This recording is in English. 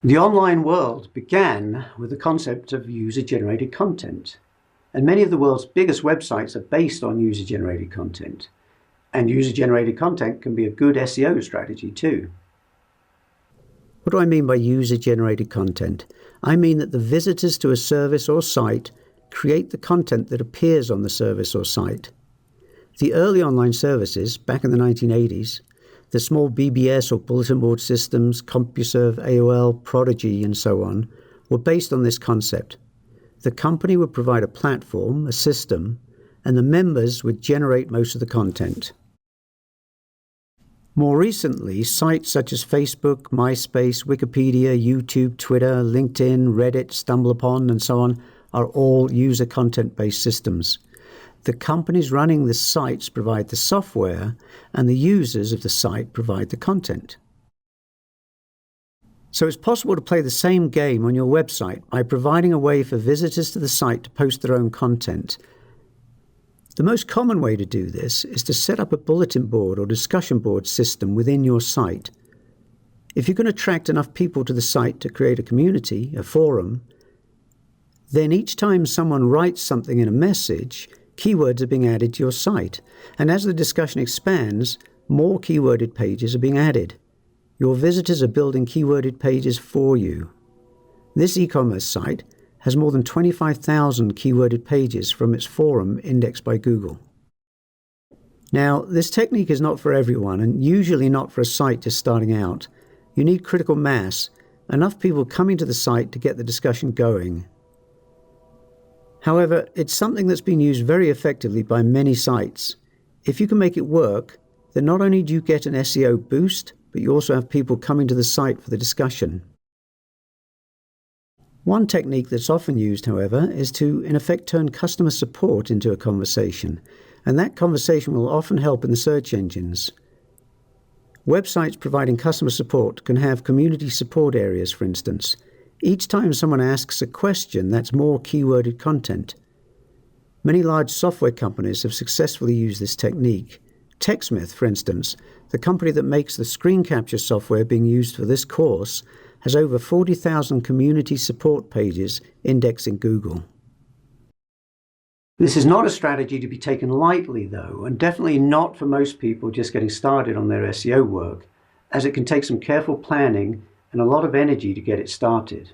The online world began with the concept of user-generated content, and many of the world's biggest websites are based on user-generated content. And user-generated content can be a good SEO strategy too. What do I mean by user-generated content? I mean that the visitors to a service or site create the content that appears on the service or site. The early online services, back in the 1980s, the small BBS or bulletin board systems, CompuServe, AOL, Prodigy, and so on, were based on this concept. The company would provide a platform, a system, and the members would generate most of the content. More recently, sites such as Facebook, MySpace, Wikipedia, YouTube, Twitter, LinkedIn, Reddit, StumbleUpon, and so on are all user content-based systems. The companies running the sites provide the software, and the users of the site provide the content. So it's possible to play the same game on your website by providing a way for visitors to the site to post their own content. The most common way to do this is to set up a bulletin board or discussion board system within your site. If you can attract enough people to the site to create a community, a forum, then each time someone writes something in a message, keywords are being added to your site, and as the discussion expands, more keyworded pages are being added. Your visitors are building keyworded pages for you. This e-commerce site has more than 25,000 keyworded pages from its forum indexed by Google. Now, this technique is not for everyone, and usually not for a site just starting out. You need critical mass, enough people coming to the site to get the discussion going. However, it's something that's been used very effectively by many sites. If you can make it work, then not only do you get an SEO boost, but you also have people coming to the site for the discussion. One technique that's often used, however, is to, in effect, turn customer support into a conversation, and that conversation will often help in the search engines. Websites providing customer support can have community support areas, for instance. Each time someone asks a question, that's more keyworded content. Many large software companies have successfully used this technique. TechSmith, for instance, the company that makes the screen capture software being used for this course, has over 40,000 community support pages indexed in Google. This is not a strategy to be taken lightly, though, and definitely not for most people just getting started on their SEO work, as it can take some careful planning and a lot of energy to get it started.